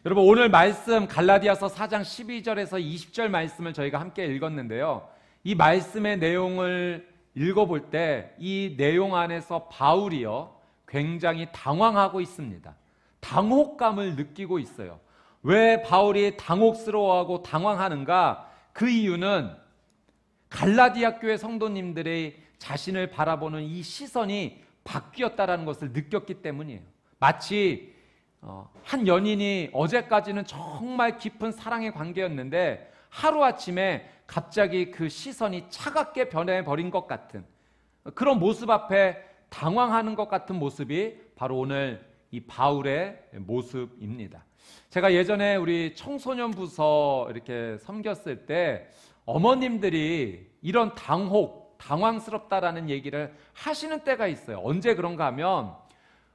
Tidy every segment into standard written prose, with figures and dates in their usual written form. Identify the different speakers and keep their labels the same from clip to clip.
Speaker 1: 여러분, 오늘 말씀 갈라디아서 4장 12절에서 20절 말씀을 저희가 함께 읽었는데요. 이 말씀의 내용을 읽어볼 때 이 내용 안에서 바울이요 굉장히 당황하고 있습니다. 당혹감을 느끼고 있어요. 왜 바울이 당혹스러워하고 당황하는가? 그 이유는 갈라디아 교회 성도님들의 자신을 바라보는 이 시선이 바뀌었다는 것을 느꼈기 때문이에요. 마치 한 연인이 어제까지는 정말 깊은 사랑의 관계였는데 하루아침에 갑자기 그 시선이 차갑게 변해버린 것 같은 그런 모습 앞에 당황하는 것 같은 모습이 바로 오늘 이 바울의 모습입니다. 제가 예전에 우리 청소년 부서 이렇게 섬겼을 때 어머님들이 이런 당황스럽다라는 얘기를 하시는 때가 있어요. 언제 그런가 하면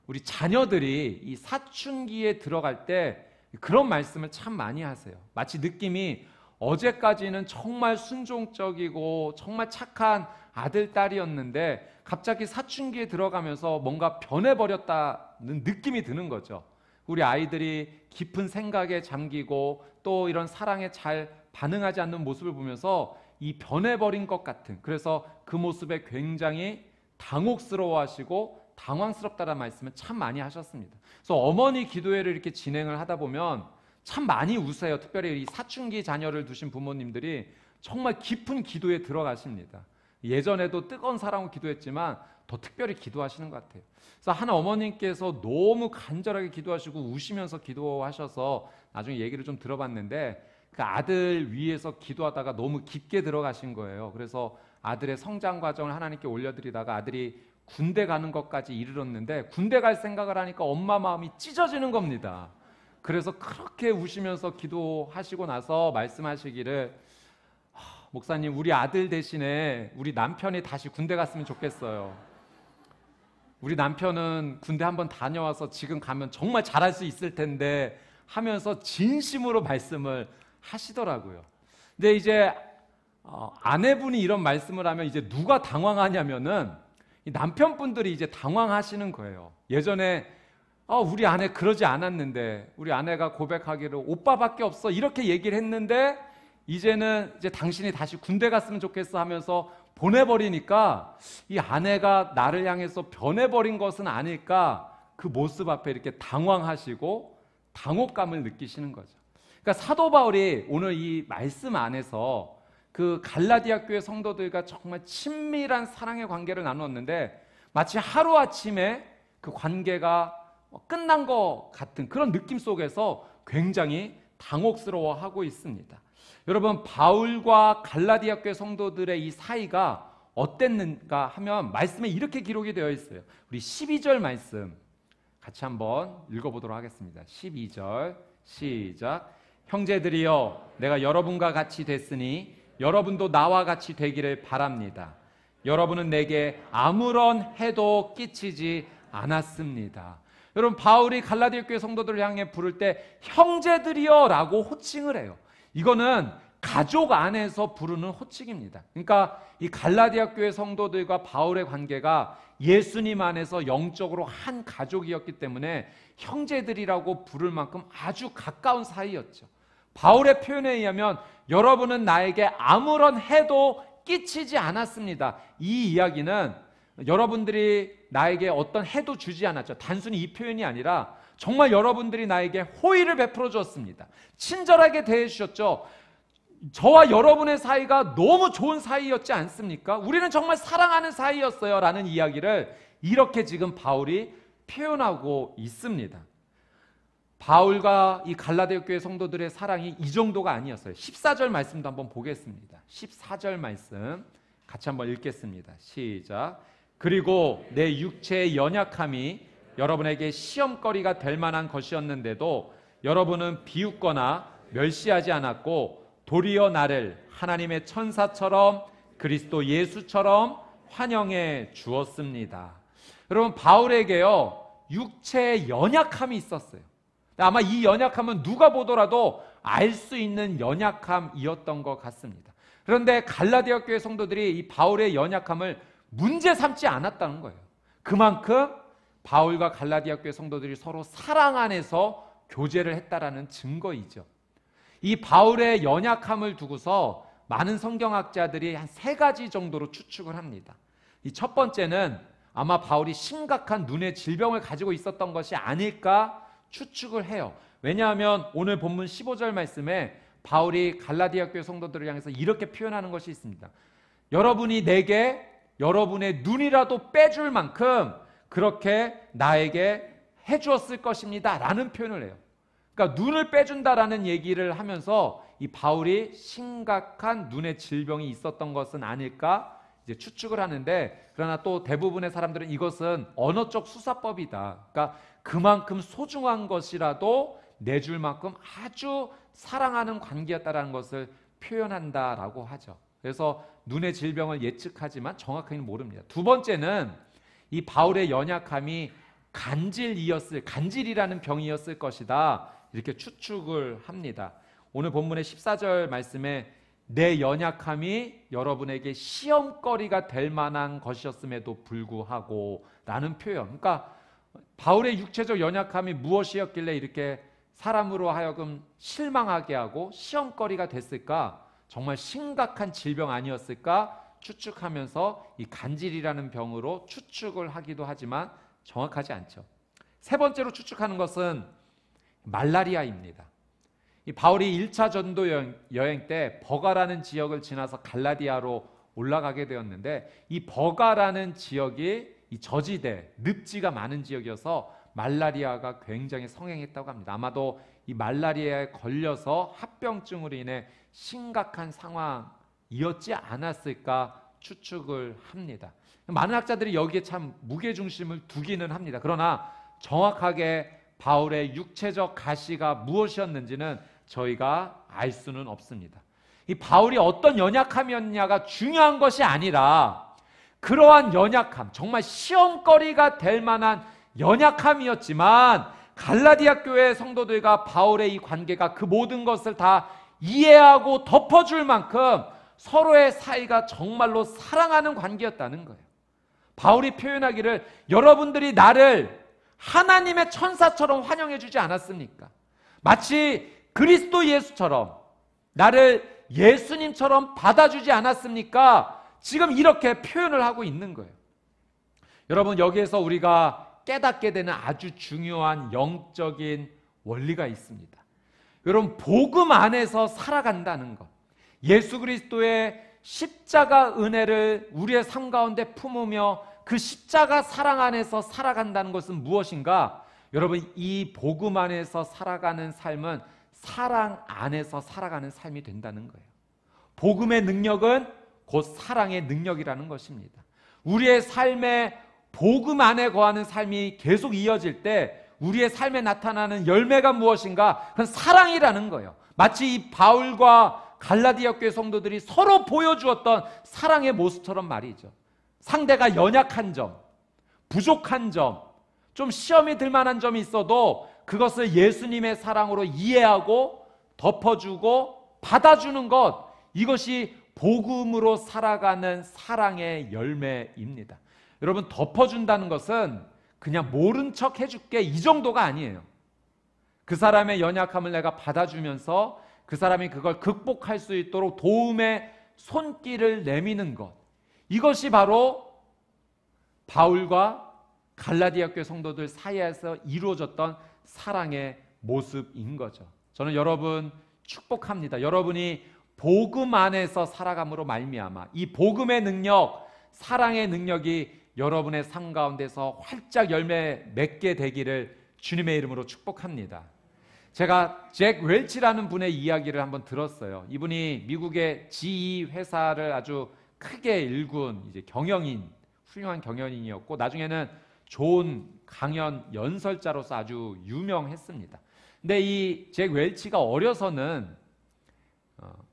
Speaker 1: 우리 자녀들이 이 사춘기에 들어갈 때 그런 말씀을 참 많이 하세요. 마치 느낌이 어제까지는 정말 순종적이고 정말 착한 아들, 딸이었는데 갑자기 사춘기에 들어가면서 뭔가 변해버렸다는 느낌이 드는 거죠. 우리 아이들이 깊은 생각에 잠기고 또 이런 사랑에 잘 반응하지 않는 모습을 보면서 이 변해버린 것 같은, 그래서 그 모습에 굉장히 당혹스러워하시고 당황스럽다는 말씀을 참 많이 하셨습니다. 그래서 어머니 기도회를 이렇게 진행을 하다 보면 참 많이 우세요. 특별히 이 사춘기 자녀를 두신 부모님들이 정말 깊은 기도에 들어가십니다. 예전에도 뜨거운 사랑으로 기도했지만 더 특별히 기도하시는 것 같아요. 그래서 한 어머님께서 너무 간절하게 기도하시고 우시면서 기도하셔서 나중에 얘기를 좀 들어봤는데 그 아들 위해서 기도하다가 너무 깊게 들어가신 거예요. 그래서 아들의 성장 과정을 하나님께 올려드리다가 아들이 군대 가는 것까지 이르렀는데 군대 갈 생각을 하니까 엄마 마음이 찢어지는 겁니다. 그래서 그렇게 우시면서 기도하시고 나서 말씀하시기를, 목사님, 우리 아들 대신에 우리 남편이 다시 군대 갔으면 좋겠어요. 우리 남편은 군대 한번 다녀와서 지금 가면 정말 잘할 수 있을 텐데 하면서 진심으로 말씀을 하시더라고요. 근데 이제 아내분이 이런 말씀을 하면 이제 누가 당황하냐면은 이 남편분들이 이제 당황하시는 거예요. 예전에 우리 아내 그러지 않았는데, 우리 아내가 고백하기를 오빠밖에 없어 이렇게 얘기를 했는데 이제는 이제 당신이 다시 군대 갔으면 좋겠어 하면서 보내버리니까 이 아내가 나를 향해서 변해버린 것은 아닐까, 그 모습 앞에 이렇게 당황하시고 당혹감을 느끼시는 거죠. 그러니까 사도 바울이 오늘 이 말씀 안에서 그 갈라디아 교회 성도들과 정말 친밀한 사랑의 관계를 나누었는데 마치 하루아침에 그 관계가 끝난 것 같은 그런 느낌 속에서 굉장히 당혹스러워하고 있습니다. 여러분, 바울과 갈라디아 교회 성도들의 이 사이가 어땠는가 하면 말씀에 이렇게 기록이 되어 있어요. 우리 12절 말씀 같이 한번 읽어보도록 하겠습니다. 12절 시작. 형제들이여, 내가 여러분과 같이 됐으니 여러분도 나와 같이 되기를 바랍니다. 여러분은 내게 아무런 해도 끼치지 않았습니다. 여러분, 바울이 갈라디아 교회 성도들을 향해 부를 때 형제들이여 라고 호칭을 해요. 이거는 가족 안에서 부르는 호칭입니다. 그러니까 이 갈라디아 교회 성도들과 바울의 관계가 예수님 안에서 영적으로 한 가족이었기 때문에 형제들이라고 부를 만큼 아주 가까운 사이였죠. 바울의 표현에 의하면 여러분은 나에게 아무런 해도 끼치지 않았습니다. 이 이야기는 여러분들이 나에게 어떤 해도 주지 않았죠. 단순히 이 표현이 아니라 정말 여러분들이 나에게 호의를 베풀어 주었습니다. 친절하게 대해 주셨죠. 저와 여러분의 사이가 너무 좋은 사이였지 않습니까? 우리는 정말 사랑하는 사이였어요 라는 이야기를 이렇게 지금 바울이 표현하고 있습니다. 바울과 이 갈라디아 교회 성도들의 사랑이 이 정도가 아니었어요. 14절 말씀도 한번 보겠습니다. 14절 말씀 같이 한번 읽겠습니다. 시작. 그리고 내 육체의 연약함이 여러분에게 시험거리가 될 만한 것이었는데도 여러분은 비웃거나 멸시하지 않았고 도리어 나를 하나님의 천사처럼 그리스도 예수처럼 환영해 주었습니다. 여러분, 바울에게요 육체의 연약함이 있었어요. 아마 이 연약함은 누가 보더라도 알 수 있는 연약함이었던 것 같습니다. 그런데 갈라디아 교회 성도들이 이 바울의 연약함을 문제 삼지 않았다는 거예요. 그만큼 바울과 갈라디아 교회 성도들이 서로 사랑 안에서 교제를 했다라는 증거이죠. 이 바울의 연약함을 두고서 많은 성경학자들이 한 3가지 정도로 추측을 합니다. 이 첫 번째는 아마 바울이 심각한 눈의 질병을 가지고 있었던 것이 아닐까 추측을 해요. 왜냐하면 오늘 본문 15절 말씀에 바울이 갈라디아 교회 성도들을 향해서 이렇게 표현하는 것이 있습니다. 여러분이 내게 여러분의 눈이라도 빼줄 만큼 그렇게 나에게 해주었을 것입니다 라는 표현을 해요. 그러니까 눈을 빼준다라는 얘기를 하면서 이 바울이 심각한 눈의 질병이 있었던 것은 아닐까 이제 추측을 하는데, 그러나 또 대부분의 사람들은 이것은 언어적 수사법이다. 그러니까 그만큼 소중한 것이라도 내줄 만큼 아주 사랑하는 관계였다라는 것을 표현한다라고 하죠. 그래서 눈의 질병을 예측하지만 정확하게는 모릅니다. 두 번째는 이 바울의 연약함이 간질이라는 병이었을 것이다, 이렇게 추측을 합니다. 오늘 본문의 14절 말씀에 내 연약함이 여러분에게 시험거리가 될 만한 것이었음에도 불구하고 라는 표현. 그러니까 바울의 육체적 연약함이 무엇이었길래 이렇게 사람으로 하여금 실망하게 하고 시험거리가 됐을까? 정말 심각한 질병 아니었을까? 추측하면서 이 간질이라는 병으로 추측을 하기도 하지만 정확하지 않죠. 세 번째로 추측하는 것은 말라리아입니다. 이 바울이 1차 전도 여행 때 버가라는 지역을 지나서 갈라디아로 올라가게 되었는데, 이 버가라는 지역이 이 저지대, 늪지가 많은 지역이어서 말라리아가 굉장히 성행했다고 합니다. 아마도 이 말라리아에 걸려서 합병증으로 인해 심각한 상황이었지 않았을까 추측을 합니다. 많은 학자들이 여기에 참 무게중심을 두기는 합니다. 그러나 정확하게 바울의 육체적 가시가 무엇이었는지는 저희가 알 수는 없습니다. 이 바울이 어떤 연약함이었냐가 중요한 것이 아니라 그러한 연약함, 정말 시험거리가 될 만한 연약함이었지만 갈라디아 교회 성도들과 바울의 이 관계가 그 모든 것을 다 이해하고 덮어줄 만큼 서로의 사이가 정말로 사랑하는 관계였다는 거예요. 바울이 표현하기를 여러분들이 나를 하나님의 천사처럼 환영해 주지 않았습니까? 마치 그리스도 예수처럼 나를 예수님처럼 받아주지 않았습니까? 지금 이렇게 표현을 하고 있는 거예요. 여러분, 여기에서 우리가 깨닫게 되는 아주 중요한 영적인 원리가 있습니다. 여러분, 복음 안에서 살아간다는 것, 예수 그리스도의 십자가 은혜를 우리의 삶 가운데 품으며 그 십자가 사랑 안에서 살아간다는 것은 무엇인가? 여러분, 이 복음 안에서 살아가는 삶은 사랑 안에서 살아가는 삶이 된다는 거예요. 복음의 능력은 곧 사랑의 능력이라는 것입니다. 우리의 삶에 복음 안에 거하는 삶이 계속 이어질 때 우리의 삶에 나타나는 열매가 무엇인가? 그건 사랑이라는 거예요. 마치 이 바울과 갈라디아 교회 성도들이 서로 보여주었던 사랑의 모습처럼 말이죠. 상대가 연약한 점, 부족한 점, 좀 시험이 들 만한 점이 있어도 그것을 예수님의 사랑으로 이해하고 덮어주고 받아주는 것, 이것이 복음으로 살아가는 사랑의 열매입니다. 여러분, 덮어준다는 것은 그냥 모른 척 해줄게 이 정도가 아니에요. 그 사람의 연약함을 내가 받아주면서 그 사람이 그걸 극복할 수 있도록 도움의 손길을 내미는 것, 이것이 바로 바울과 갈라디아 교회 성도들 사이에서 이루어졌던 사랑의 모습인 거죠. 저는 여러분 축복합니다. 여러분이 복음 안에서 살아감으로 말미암아 이 복음의 능력, 사랑의 능력이 여러분의 삶 가운데서 활짝 열매 맺게 되기를 주님의 이름으로 축복합니다. 제가 잭 웰치라는 분의 이야기를 한번 들었어요. 이분이 미국의 GE 회사를 아주 크게 일군 이제 경영인, 훌륭한 경영인이었고 나중에는 좋은 강연 연설자로서 아주 유명했습니다. 근데 이 잭 웰치가 어려서는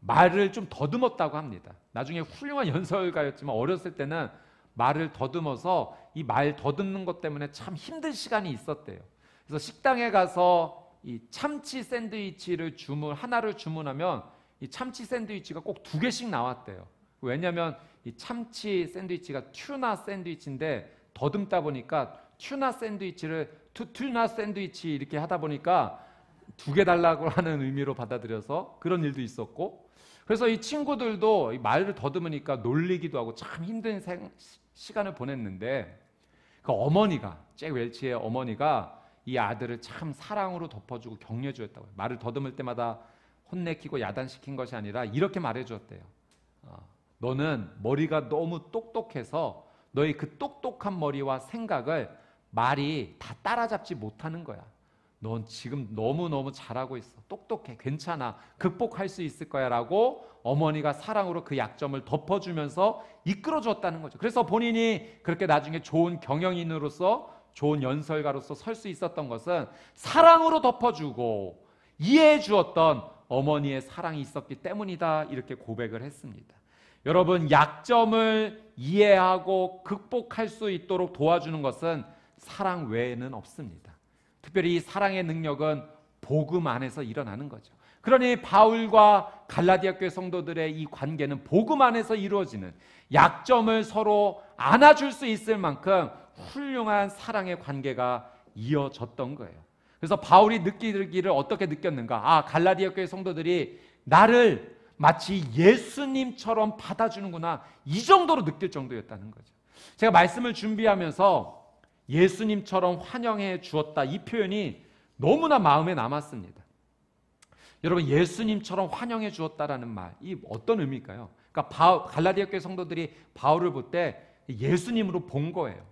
Speaker 1: 말을 좀 더듬었다고 합니다. 나중에 훌륭한 연설가였지만 어렸을 때는 말을 더듬어서 이 말 더듬는 것 때문에 참 힘든 시간이 있었대요. 그래서 식당에 가서 이 참치 샌드위치를 하나를 주문하면 이 참치 샌드위치가 꼭 2개씩 나왔대요. 왜냐하면 이 참치 샌드위치가 튜나 샌드위치인데 더듬다 보니까 튜나 샌드위치 이렇게 하다 보니까 두 개 달라고 하는 의미로 받아들여서 그런 일도 있었고, 그래서 이 친구들도 이 말을 더듬으니까 놀리기도 하고 참 힘든 시간을 보냈는데, 그 어머니가, 잭 웰치의 어머니가 이 아들을 참 사랑으로 덮어주고 격려해 주었다고요. 말을 더듬을 때마다 혼내키고 야단시킨 것이 아니라 이렇게 말해 주었대요. 너는 머리가 너무 똑똑해서 너의 그 똑똑한 머리와 생각을 말이 다 따라잡지 못하는 거야. 넌 지금 너무너무 잘하고 있어. 똑똑해. 괜찮아. 극복할 수 있을 거야 라고 어머니가 사랑으로 그 약점을 덮어주면서 이끌어줬다는 거죠. 그래서 본인이 그렇게 나중에 좋은 경영인으로서, 좋은 연설가로서 설 수 있었던 것은 사랑으로 덮어주고 이해해 주었던 어머니의 사랑이 있었기 때문이다, 이렇게 고백을 했습니다. 여러분, 약점을 이해하고 극복할 수 있도록 도와주는 것은 사랑 외에는 없습니다. 특별히 이 사랑의 능력은 복음 안에서 일어나는 거죠. 그러니 바울과 갈라디아 교회 성도들의 이 관계는 복음 안에서 이루어지는, 약점을 서로 안아줄 수 있을 만큼 훌륭한 사랑의 관계가 이어졌던 거예요. 그래서 바울이 느끼기를 어떻게 느꼈는가? 갈라디아 교회 성도들이 나를 마치 예수님처럼 받아주는구나, 이 정도로 느낄 정도였다는 거죠. 제가 말씀을 준비하면서 예수님처럼 환영해 주었다, 이 표현이 너무나 마음에 남았습니다. 여러분, 예수님처럼 환영해 주었다라는 말, 이 어떤 의미일까요? 그러니까 갈라디아 교회 성도들이 바울을 볼 때 예수님으로 본 거예요.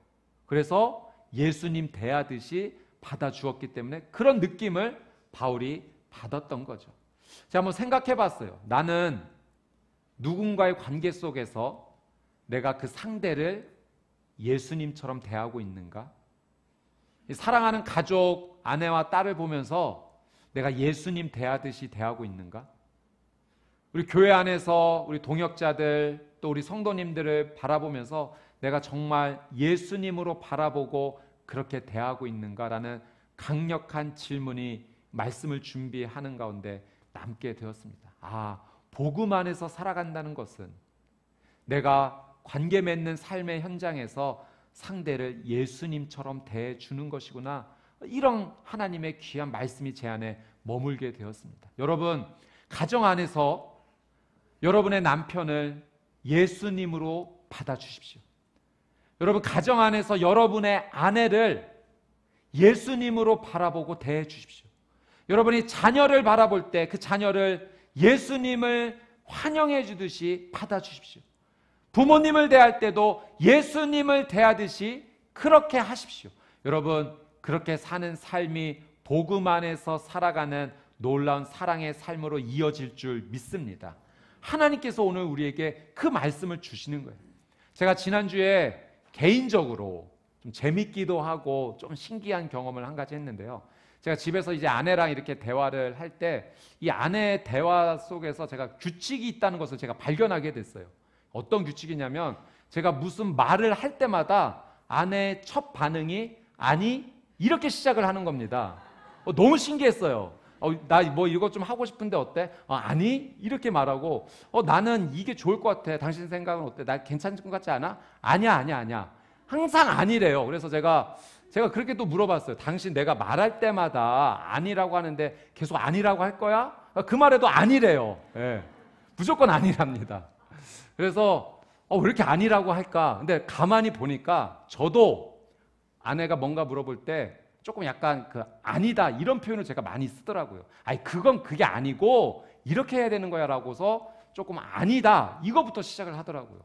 Speaker 1: 그래서 예수님 대하듯이 받아주었기 때문에 그런 느낌을 바울이 받았던 거죠. 제가 한번 생각해 봤어요. 나는 누군가의 관계 속에서 내가 그 상대를 예수님처럼 대하고 있는가? 사랑하는 가족, 아내와 딸을 보면서 내가 예수님 대하듯이 대하고 있는가? 우리 교회 안에서 우리 동역자들, 또 우리 성도님들을 바라보면서 내가 정말 예수님으로 바라보고 그렇게 대하고 있는가라는 강력한 질문이 말씀을 준비하는 가운데 남게 되었습니다. 복음 안에서 살아간다는 것은 내가 관계 맺는 삶의 현장에서 상대를 예수님처럼 대해주는 것이구나, 이런 하나님의 귀한 말씀이 제 안에 머물게 되었습니다. 여러분, 가정 안에서 여러분의 남편을 예수님으로 받아주십시오. 여러분, 가정 안에서 여러분의 아내를 예수님으로 바라보고 대해주십시오. 여러분이 자녀를 바라볼 때 그 자녀를 예수님을 환영해 주듯이 받아주십시오. 부모님을 대할 때도 예수님을 대하듯이 그렇게 하십시오. 여러분, 그렇게 사는 삶이 복음 안에서 살아가는 놀라운 사랑의 삶으로 이어질 줄 믿습니다. 하나님께서 오늘 우리에게 그 말씀을 주시는 거예요. 제가 지난주에 개인적으로 좀 재밌기도 하고 좀 신기한 경험을 한 가지 했는데요. 제가 집에서 이제 아내랑 이렇게 대화를 할 때 이 아내의 대화 속에서 제가 규칙이 있다는 것을 제가 발견하게 됐어요. 어떤 규칙이냐면, 제가 무슨 말을 할 때마다 아내의 첫 반응이 아니, 이렇게 시작을 하는 겁니다. 너무 신기했어요. 나 뭐 이거 좀 하고 싶은데 어때? 아니, 이렇게 말하고, 나는 이게 좋을 것 같아. 당신 생각은 어때? 나 괜찮은 것 같지 않아? 아니야. 항상 아니래요. 그래서 제가 그렇게 또 물어봤어요. 당신 내가 말할 때마다 아니라고 하는데 계속 아니라고 할 거야? 그 말에도 아니래요. 네. 무조건 아니랍니다. 그래서 왜 이렇게 아니라고 할까? 근데 가만히 보니까 저도 아내가 뭔가 물어볼 때 조금 약간 그 아니다, 이런 표현을 제가 많이 쓰더라고요. 그건 그게 아니고 이렇게 해야 되는 거야 라고서 조금 아니다, 이거부터 시작을 하더라고요.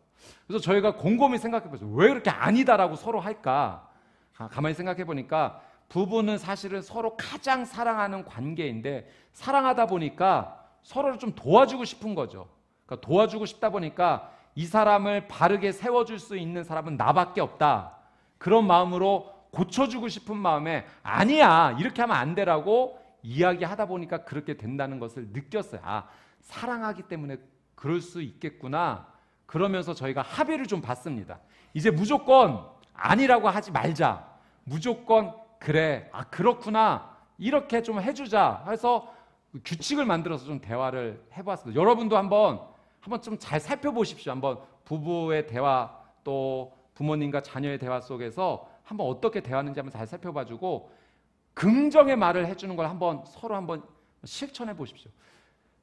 Speaker 1: 그래서 저희가 곰곰이 생각해 보죠. 왜 그렇게 아니다라고 서로 할까? 가만히 생각해 보니까 부부는 사실은 서로 가장 사랑하는 관계인데, 사랑하다 보니까 서로를 좀 도와주고 싶은 거죠. 그러니까 도와주고 싶다 보니까 이 사람을 바르게 세워줄 수 있는 사람은 나밖에 없다, 그런 마음으로 고쳐주고 싶은 마음에 아니야, 이렇게 하면 안 되라고 이야기하다 보니까 그렇게 된다는 것을 느꼈어요. 사랑하기 때문에 그럴 수 있겠구나. 그러면서 저희가 합의를 좀 봤습니다. 이제 무조건 아니라고 하지 말자. 무조건 그래, 그렇구나, 이렇게 좀 해주자 해서 규칙을 만들어서 좀 대화를 해봤습니다. 여러분도 한번 좀 잘 살펴보십시오. 한번 부부의 대화, 또 부모님과 자녀의 대화 속에서 한번 어떻게 대화하는지 한번 잘 살펴봐주고, 긍정의 말을 해주는 걸 서로 한번 실천해 보십시오.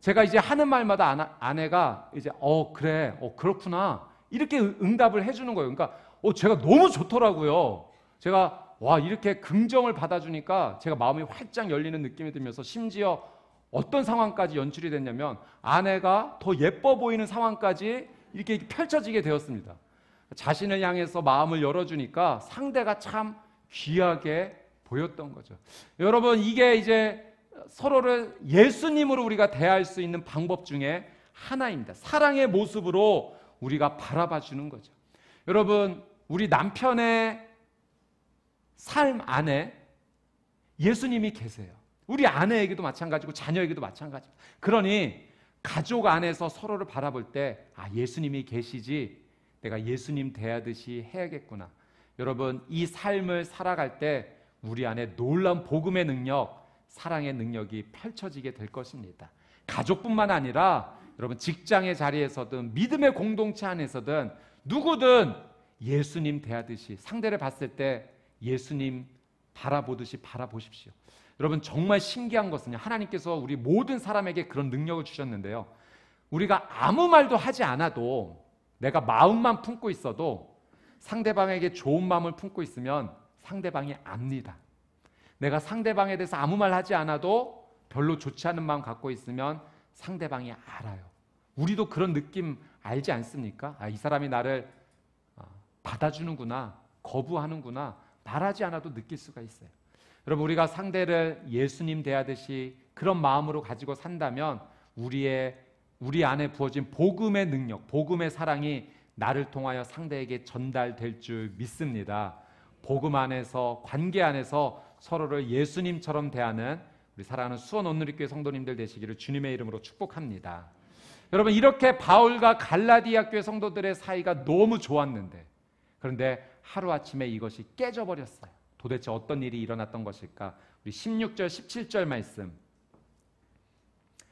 Speaker 1: 제가 이제 하는 말마다 아내가 이제 그래, 그렇구나 이렇게 응답을 해주는 거예요. 그러니까 제가 너무 좋더라고요. 제가 이렇게 긍정을 받아주니까 제가 마음이 활짝 열리는 느낌이 들면서 심지어 어떤 상황까지 연출이 됐냐면 아내가 더 예뻐 보이는 상황까지 이렇게 펼쳐지게 되었습니다. 자신을 향해서 마음을 열어주니까 상대가 참 귀하게 보였던 거죠. 여러분, 이게 이제 서로를 예수님으로 우리가 대할 수 있는 방법 중에 하나입니다. 사랑의 모습으로 우리가 바라봐 주는 거죠. 여러분, 우리 남편의 삶 안에 예수님이 계세요. 우리 아내에게도 마찬가지고 자녀에게도 마찬가지고. 그러니 가족 안에서 서로를 바라볼 때 예수님이 계시지 내가 예수님 대하듯이 해야겠구나. 여러분, 이 삶을 살아갈 때 우리 안에 놀라운 복음의 능력, 사랑의 능력이 펼쳐지게 될 것입니다. 가족뿐만 아니라 여러분 직장의 자리에서든 믿음의 공동체 안에서든 누구든 예수님 대하듯이 상대를 봤을 때 예수님 바라보듯이 바라보십시오. 여러분, 정말 신기한 것은요, 하나님께서 우리 모든 사람에게 그런 능력을 주셨는데요, 우리가 아무 말도 하지 않아도 내가 마음만 품고 있어도 상대방에게 좋은 마음을 품고 있으면 상대방이 압니다. 내가 상대방에 대해서 아무 말 하지 않아도 별로 좋지 않은 마음 갖고 있으면 상대방이 알아요. 우리도 그런 느낌 알지 않습니까? 이 사람이 나를 받아주는구나, 거부하는구나, 말하지 않아도 느낄 수가 있어요. 여러분, 우리가 상대를 예수님 대하듯이 그런 마음으로 가지고 산다면 우리 안에 부어진 복음의 능력, 복음의 사랑이 나를 통하여 상대에게 전달될 줄 믿습니다. 복음 안에서, 관계 안에서 서로를 예수님처럼 대하는 우리 사랑하는 수원 온누리교회 성도님들 되시기를 주님의 이름으로 축복합니다. 여러분, 이렇게 바울과 갈라디아 교회 성도들의 사이가 너무 좋았는데, 그런데 하루아침에 이것이 깨져버렸어요. 도대체 어떤 일이 일어났던 것일까? 우리 16절, 17절 말씀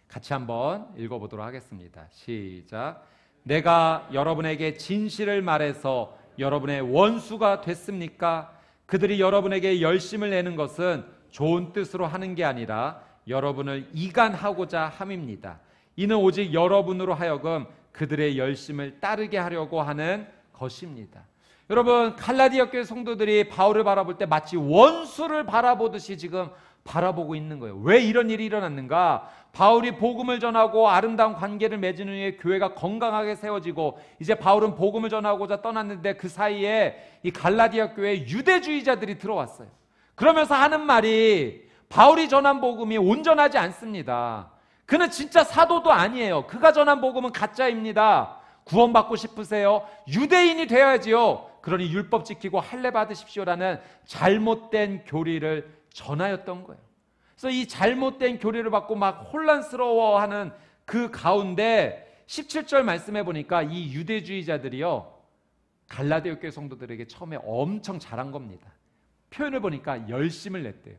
Speaker 1: 같이 한번 읽어보도록 하겠습니다. 시작. 내가 여러분에게 진실을 말해서 여러분의 원수가 됐습니까? 그들이 여러분에게 열심을 내는 것은 좋은 뜻으로 하는 게 아니라 여러분을 이간하고자 함입니다. 이는 오직 여러분으로 하여금 그들의 열심을 따르게 하려고 하는 것입니다. 여러분, 갈라디아 교회 성도들이 바울을 바라볼 때 마치 원수를 바라보듯이 지금 바라보고 있는 거예요. 왜 이런 일이 일어났는가? 바울이 복음을 전하고 아름다운 관계를 맺은 후에 교회가 건강하게 세워지고 이제 바울은 복음을 전하고자 떠났는데 그 사이에 이 갈라디아 교회에 유대주의자들이 들어왔어요. 그러면서 하는 말이 바울이 전한 복음이 온전하지 않습니다. 그는 진짜 사도도 아니에요. 그가 전한 복음은 가짜입니다. 구원받고 싶으세요? 유대인이 되어야지요. 그러니 율법 지키고 할례 받으십시오라는 잘못된 교리를 전하였던 거예요. 그래서 이 잘못된 교리를 받고 막 혼란스러워하는 그 가운데 17절 말씀해 보니까 이 유대주의자들이요, 갈라디아 교회 성도들에게 처음에 엄청 잘한 겁니다. 표현을 보니까 열심을 냈대요.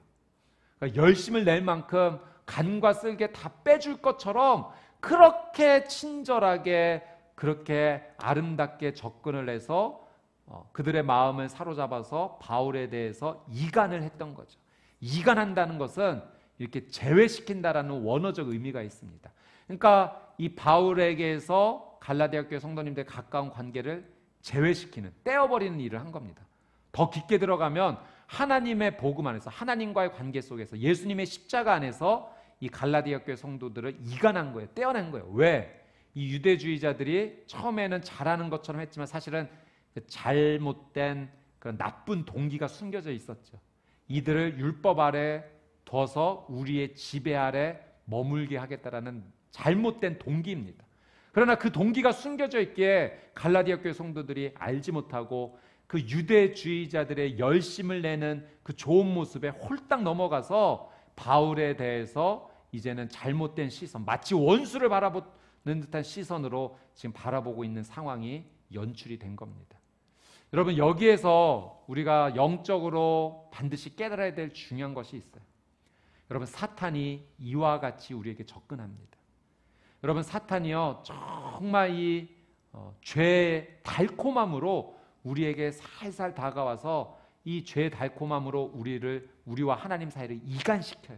Speaker 1: 그러니까 열심을 낼 만큼 간과 쓸개 다 빼줄 것처럼 그렇게 친절하게, 그렇게 아름답게 접근을 해서 그들의 마음을 사로잡아서 바울에 대해서 이간을 했던 거죠. 이간한다는 것은 이렇게 제외시킨다라는 원어적 의미가 있습니다. 그러니까 이 바울에게서 갈라디아 교회 성도님들의 가까운 관계를 제외시키는, 떼어버리는 일을 한 겁니다. 더 깊게 들어가면 하나님의 복음 안에서, 하나님과의 관계 속에서, 예수님의 십자가 안에서 이 갈라디아 교회 성도들을 이간한 거예요. 떼어낸 거예요. 왜? 이 유대주의자들이 처음에는 잘하는 것처럼 했지만 사실은 잘못된 그런 나쁜 동기가 숨겨져 있었죠. 이들을 율법 아래 둬서 우리의 지배 아래 머물게 하겠다라는 잘못된 동기입니다. 그러나 그 동기가 숨겨져 있기에 갈라디아 교회 성도들이 알지 못하고 그 유대주의자들의 열심을 내는 그 좋은 모습에 홀딱 넘어가서 바울에 대해서 이제는 잘못된 시선, 마치 원수를 바라보는 듯한 시선으로 지금 바라보고 있는 상황이 연출이 된 겁니다. 여러분, 여기에서 우리가 영적으로 반드시 깨달아야 될 중요한 것이 있어요. 여러분, 사탄이 이와 같이 우리에게 접근합니다. 여러분, 사탄이요, 정말 이 죄의 달콤함으로 우리에게 살살 다가와서 이 죄의 달콤함으로 우리와 하나님 사이를 이간시켜요.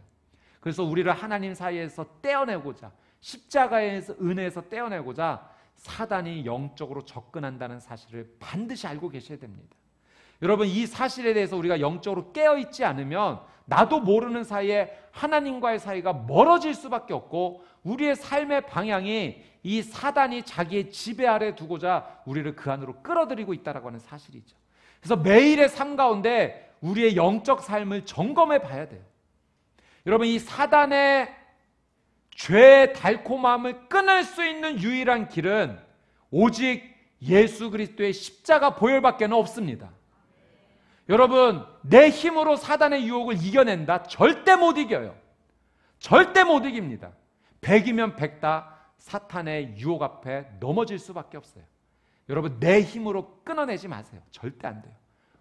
Speaker 1: 그래서 우리를 하나님 사이에서 떼어내고자, 십자가에서 은혜에서 떼어내고자 사단이 영적으로 접근한다는 사실을 반드시 알고 계셔야 됩니다. 여러분, 이 사실에 대해서 우리가 영적으로 깨어있지 않으면 나도 모르는 사이에 하나님과의 사이가 멀어질 수밖에 없고, 우리의 삶의 방향이 이 사단이 자기의 지배 아래 두고자 우리를 그 안으로 끌어들이고 있다는 하는 사실이죠. 그래서 매일의 삶 가운데 우리의 영적 삶을 점검해 봐야 돼요. 여러분, 이 사단의 죄의 달콤함을 끊을 수 있는 유일한 길은 오직 예수 그리스도의 십자가 보혈밖에 없습니다. 여러분, 내 힘으로 사단의 유혹을 이겨낸다? 절대 못 이겨요. 절대 못 이깁니다. 100이면 100다 사탄의 유혹 앞에 넘어질 수밖에 없어요. 여러분, 내 힘으로 끊어내지 마세요. 절대 안 돼요.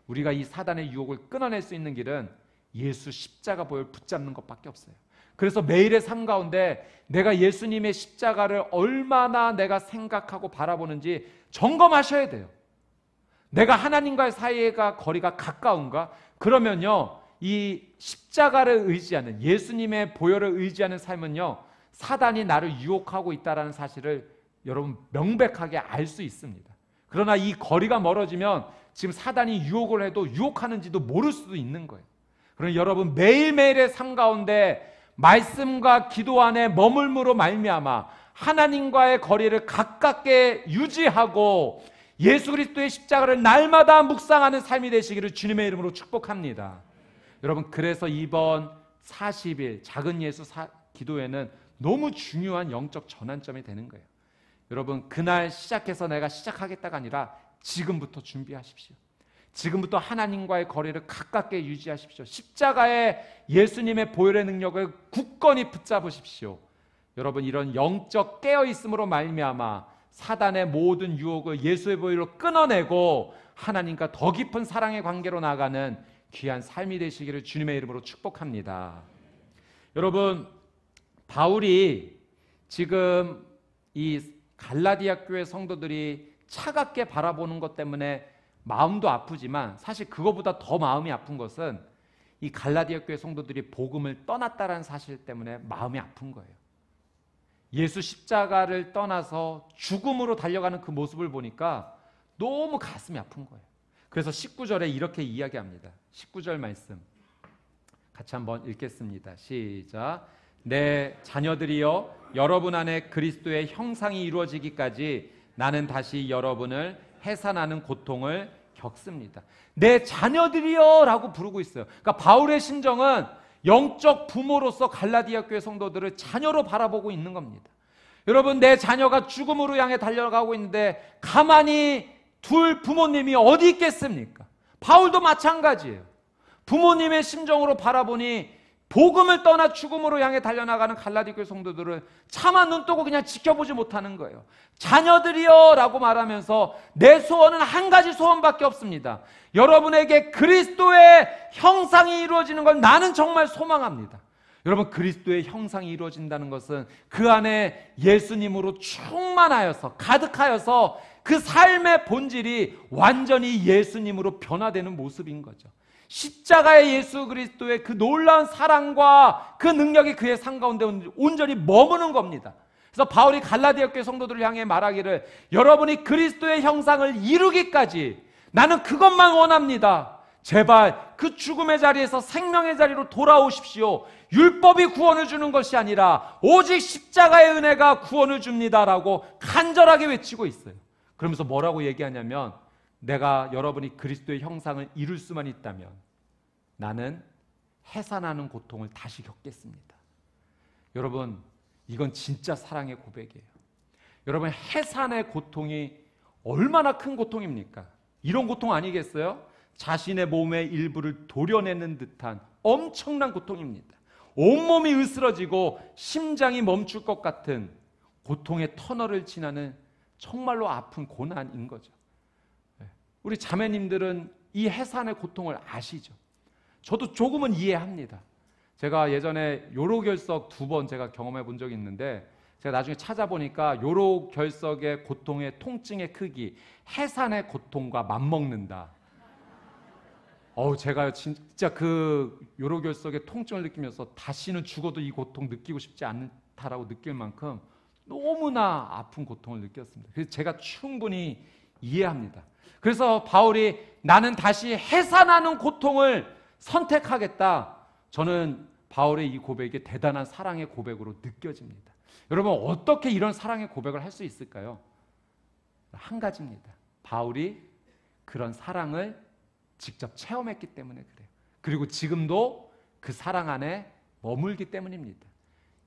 Speaker 1: 우리가 이 사단의 유혹을 끊어낼 수 있는 길은 예수 십자가 보혈 붙잡는 것밖에 없어요. 그래서 매일의 삶 가운데 내가 예수님의 십자가를 얼마나 내가 생각하고 바라보는지 점검하셔야 돼요. 내가 하나님과의 사이가 거리가 가까운가? 그러면요, 이 십자가를 의지하는, 예수님의 보혈을 의지하는 삶은요, 사단이 나를 유혹하고 있다는 사실을 여러분 명백하게 알 수 있습니다. 그러나 이 거리가 멀어지면 지금 사단이 유혹을 해도 유혹하는지도 모를 수도 있는 거예요. 그러나 여러분, 매일매일의 삶 가운데 말씀과 기도 안에 머물므로 말미암아 하나님과의 거리를 가깝게 유지하고 예수 그리스도의 십자가를 날마다 묵상하는 삶이 되시기를 주님의 이름으로 축복합니다. 여러분, 그래서 이번 40일 작은 예수 기도회는 너무 중요한 영적 전환점이 되는 거예요. 여러분, 그날 시작해서 내가 시작하겠다가 아니라 지금부터 준비하십시오. 지금부터 하나님과의 거리를 가깝게 유지하십시오. 십자가의 예수님의 보혈의 능력을 굳건히 붙잡으십시오. 여러분, 이런 영적 깨어있음으로 말미암아 사단의 모든 유혹을 예수의 보혈로 끊어내고 하나님과 더 깊은 사랑의 관계로 나아가는 귀한 삶이 되시기를 주님의 이름으로 축복합니다. 여러분, 바울이 지금 이 갈라디아 교회 성도들이 차갑게 바라보는 것 때문에 마음도 아프지만 사실 그거보다 더 마음이 아픈 것은 이 갈라디아 교회 성도들이 복음을 떠났다는 사실 때문에 마음이 아픈 거예요. 예수 십자가를 떠나서 죽음으로 달려가는 그 모습을 보니까 너무 가슴이 아픈 거예요. 그래서 19절에 이렇게 이야기합니다. 19절 말씀 같이 한번 읽겠습니다. 시작. 내 자녀들이여, 여러분 안에 그리스도의 형상이 이루어지기까지 나는 다시 여러분을 해산하는 고통을 겪습니다. 내 자녀들이여 라고 부르고 있어요. 그러니까 바울의 심정은 영적 부모로서 갈라디아 교회 성도들을 자녀로 바라보고 있는 겁니다. 여러분, 내 자녀가 죽음으로 향해 달려가고 있는데 가만히 둘 부모님이 어디 있겠습니까? 바울도 마찬가지예요. 부모님의 심정으로 바라보니 복음을 떠나 죽음으로 향해 달려나가는 갈라디아 교회 성도들을 차마 눈뜨고 그냥 지켜보지 못하는 거예요. 자녀들이여 라고 말하면서 내 소원은 한 가지 소원밖에 없습니다. 여러분에게 그리스도의 형상이 이루어지는 걸 나는 정말 소망합니다. 여러분, 그리스도의 형상이 이루어진다는 것은 그 안에 예수님으로 충만하여서 가득하여서 그 삶의 본질이 완전히 예수님으로 변화되는 모습인 거죠. 십자가의 예수 그리스도의 그 놀라운 사랑과 그 능력이 그의 삶 가운데 온전히 머무는 겁니다. 그래서 바울이 갈라디아 교회 성도들을 향해 말하기를, 여러분이 그리스도의 형상을 이루기까지 나는 그것만 원합니다. 제발 그 죽음의 자리에서 생명의 자리로 돌아오십시오. 율법이 구원을 주는 것이 아니라 오직 십자가의 은혜가 구원을 줍니다라고 간절하게 외치고 있어요. 그러면서 뭐라고 얘기하냐면, 내가 여러분이 그리스도의 형상을 이룰 수만 있다면 나는 해산하는 고통을 다시 겪겠습니다. 여러분, 이건 진짜 사랑의 고백이에요. 여러분, 해산의 고통이 얼마나 큰 고통입니까? 이런 고통 아니겠어요? 자신의 몸의 일부를 도려내는 듯한 엄청난 고통입니다. 온몸이 으스러지고 심장이 멈출 것 같은 고통의 터널을 지나는 정말로 아픈 고난인 거죠. 우리 자매님들은 이 해산의 고통을 아시죠? 저도 조금은 이해합니다. 제가 예전에 요로결석 2번 제가 경험해 본 적이 있는데, 제가 나중에 찾아보니까 요로결석의 고통의 통증의 크기, 해산의 고통과 맞먹는다. 제가 진짜 그 요로결석의 통증을 느끼면서 다시는 죽어도 이 고통 느끼고 싶지 않다라고 느낄 만큼 너무나 아픈 고통을 느꼈습니다. 그래서 제가 충분히 이해합니다. 그래서 바울이 나는 다시 해산하는 고통을 선택하겠다. 저는 바울의 이 고백이 대단한 사랑의 고백으로 느껴집니다. 여러분, 어떻게 이런 사랑의 고백을 할 수 있을까요? 한 가지입니다. 바울이 그런 사랑을 직접 체험했기 때문에 그래요. 그리고 지금도 그 사랑 안에 머물기 때문입니다.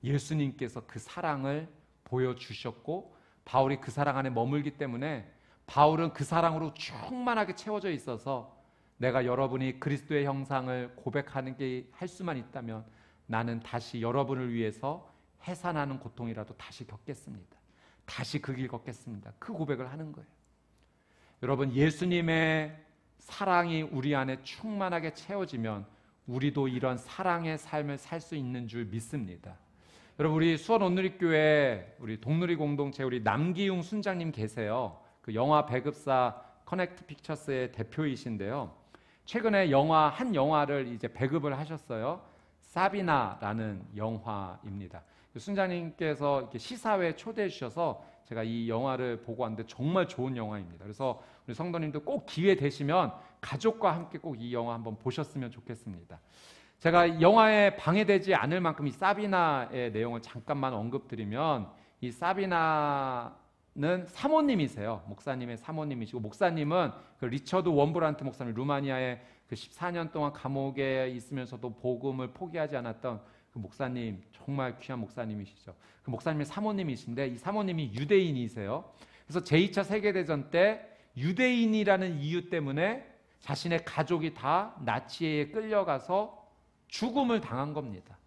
Speaker 1: 예수님께서 그 사랑을 보여주셨고 바울이 그 사랑 안에 머물기 때문에 바울은 그 사랑으로 충만하게 채워져 있어서 내가 여러분이 그리스도의 형상을 고백하는 게 할 수만 있다면 나는 다시 여러분을 위해서 해산하는 고통이라도 다시 겪겠습니다. 다시 그 길 걷겠습니다. 그 고백을 하는 거예요. 여러분, 예수님의 사랑이 우리 안에 충만하게 채워지면 우리도 이런 사랑의 삶을 살 수 있는 줄 믿습니다. 여러분, 우리 수원 온누리교회 우리 동누리 공동체 우리 남기웅 순장님 계세요. 그 영화 배급사 커넥트 픽처스의 대표이신데요. 최근에 한 영화를 이제 배급을 하셨어요. 사비나라는 영화입니다. 순장님께서 이렇게 시사회에 초대해 주셔서 제가 이 영화를 보고 왔는데 정말 좋은 영화입니다. 그래서 우리 성도님도 꼭 기회 되시면 가족과 함께 꼭 이 영화 한번 보셨으면 좋겠습니다. 제가 영화에 방해되지 않을 만큼 이 사비나의 내용을 잠깐만 언급드리면, 이 사비나는 사모님이세요. 목사님의 사모님이시고, 목사님은 그 리처드 원브란트 목사님, 루마니아에 그 14년 동안 감옥에 있으면서도 복음을 포기하지 않았던 그 목사님, 정말 귀한 목사님이시죠. 그 목사님의 사모님이신데 이 사모님이 유대인이세요. 그래서 제2차 세계대전 때 유대인이라는 이유 때문에 자신의 가족이 다 나치에 끌려가서 죽음을 당한 겁니다.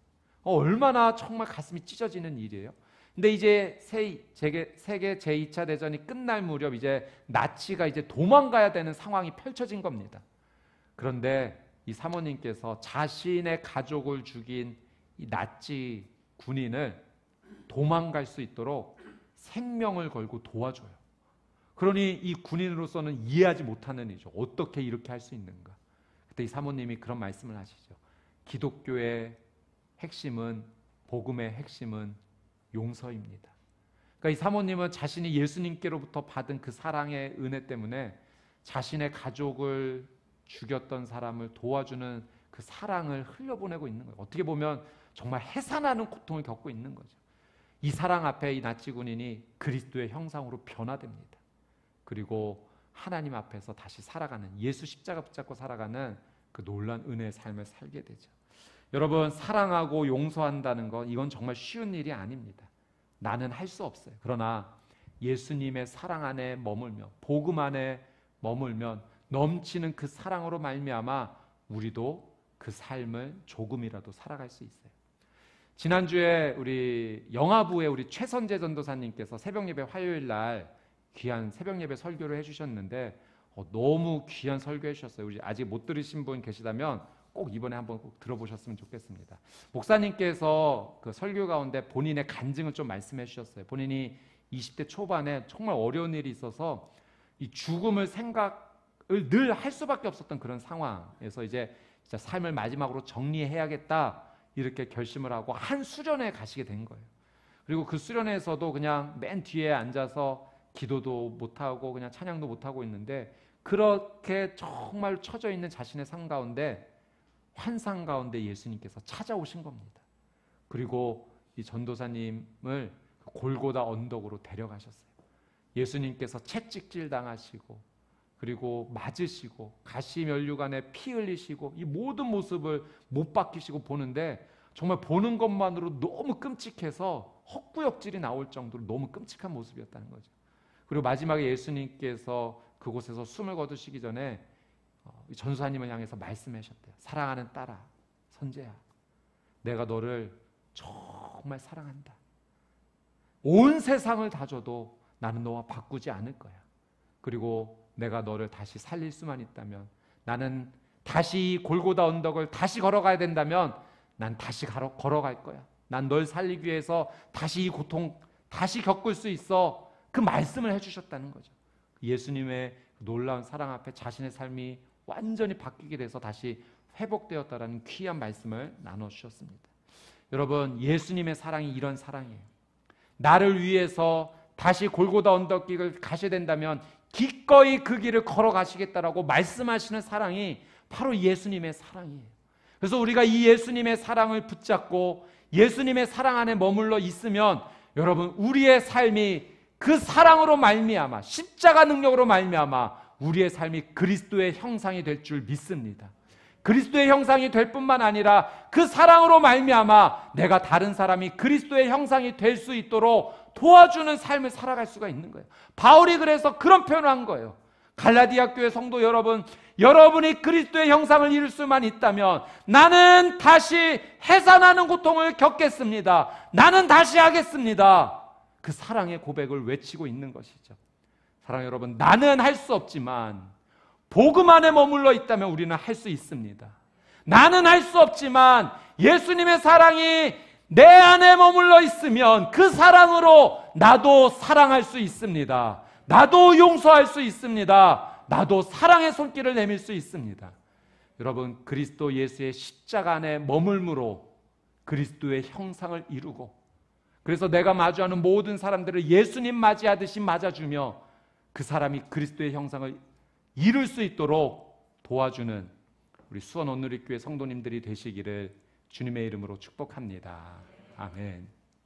Speaker 1: 얼마나 정말 가슴이 찢어지는 일이에요. 근데 이제 세계 제2차 대전이 끝날 무렵 이제 나치가 이제 도망가야 되는 상황이 펼쳐진 겁니다. 그런데 이 사모님께서 자신의 가족을 죽인 이 나치 군인을 도망갈 수 있도록 생명을 걸고 도와줘요. 그러니 이 군인으로서는 이해하지 못하는 일이죠. 어떻게 이렇게 할 수 있는가? 그때 이 사모님이 그런 말씀을 하시죠. 기독교의 핵심은, 복음의 핵심은 용서입니다. 그러니까 이 사모님은 자신이 예수님께로부터 받은 그 사랑의 은혜 때문에 자신의 가족을 죽였던 사람을 도와주는 그 사랑을 흘려보내고 있는 거예요. 어떻게 보면 정말 해산하는 고통을 겪고 있는 거죠. 이 사랑 앞에 이 나치 군인이 그리스도의 형상으로 변화됩니다. 그리고 하나님 앞에서 다시 살아가는, 예수 십자가 붙잡고 살아가는 그 놀라운 은혜의 삶을 살게 되죠. 여러분, 사랑하고 용서한다는 건 이건 정말 쉬운 일이 아닙니다. 나는 할 수 없어요. 그러나 예수님의 사랑 안에 머물며 복음 안에 머물면 넘치는 그 사랑으로 말미암아 우리도 그 삶을 조금이라도 살아갈 수 있어요. 지난주에 우리 영화부의 우리 최선재 전도사님께서 새벽예배 화요일 날 귀한 새벽예배 설교를 해주셨는데 너무 귀한 설교 해주셨어요. 우리 아직 못 들으신 분 계시다면 꼭 이번에 한번 꼭 들어보셨으면 좋겠습니다. 목사님께서 그 설교 가운데 본인의 간증을 좀 말씀해 주셨어요. 본인이 20대 초반에 정말 어려운 일이 있어서 이 죽음을 생각을 늘 할 수밖에 없었던 그런 상황에서 이제 진짜 삶을 마지막으로 정리해야겠다 이렇게 결심을 하고 한 수련회에 가시게 된 거예요. 그리고 그 수련회에서도 그냥 맨 뒤에 앉아서 기도도 못하고 그냥 찬양도 못하고 있는데, 그렇게 정말 처져 있는 자신의 삶 가운데 환상 가운데 예수님께서 찾아오신 겁니다. 그리고 이 전도사님을 골고다 언덕으로 데려가셨어요. 예수님께서 채찍질 당하시고 그리고 맞으시고 가시 면류관에 피 흘리시고 이 모든 모습을 못 바뀌시고 보는데 정말 보는 것만으로 너무 끔찍해서 헛구역질이 나올 정도로 너무 끔찍한 모습이었다는 거죠. 그리고 마지막에 예수님께서 그곳에서 숨을 거두시기 전에 전도사님을 향해서 말씀하셨대요. 사랑하는 딸아, 선재야, 내가 너를 정말 사랑한다. 온 세상을 다 줘도 나는 너와 바꾸지 않을 거야. 그리고 내가 너를 다시 살릴 수만 있다면, 나는 다시 골고다 언덕을 다시 걸어가야 된다면 난 다시 걸어갈 거야. 난 널 살리기 위해서 다시 이 고통 다시 겪을 수 있어. 그 말씀을 해주셨다는 거죠. 예수님의 놀라운 사랑 앞에 자신의 삶이 완전히 바뀌게 돼서 다시 회복되었다라는 귀한 말씀을 나눠주셨습니다. 여러분, 예수님의 사랑이 이런 사랑이에요. 나를 위해서 다시 골고다 언덕길을 가셔야 된다면 기꺼이 그 길을 걸어가시겠다라고 말씀하시는 사랑이 바로 예수님의 사랑이에요. 그래서 우리가 이 예수님의 사랑을 붙잡고 예수님의 사랑 안에 머물러 있으면 여러분, 우리의 삶이 그 사랑으로 말미암아, 십자가 능력으로 말미암아 우리의 삶이 그리스도의 형상이 될 줄 믿습니다. 그리스도의 형상이 될 뿐만 아니라 그 사랑으로 말미암아 내가 다른 사람이 그리스도의 형상이 될 수 있도록 도와주는 삶을 살아갈 수가 있는 거예요. 바울이 그래서 그런 표현을 한 거예요. 갈라디아 교회 성도 여러분, 여러분이 그리스도의 형상을 이룰 수만 있다면 나는 다시 해산하는 고통을 겪겠습니다. 나는 다시 하겠습니다. 그 사랑의 고백을 외치고 있는 것이죠. 사랑 여러분, 나는 할 수 없지만 복음 안에 머물러 있다면 우리는 할 수 있습니다. 나는 할 수 없지만 예수님의 사랑이 내 안에 머물러 있으면 그 사랑으로 나도 사랑할 수 있습니다. 나도 용서할 수 있습니다. 나도 사랑의 손길을 내밀 수 있습니다. 여러분, 그리스도 예수의 십자가 안에 머물므로 그리스도의 형상을 이루고, 그래서 내가 마주하는 모든 사람들을 예수님 맞이하듯이 맞아주며 그 사람이 그리스도의 형상을 이룰 수 있도록 도와주는 우리 수원 온누리교회 성도님들이 되시기를 주님의 이름으로 축복합니다. 아멘.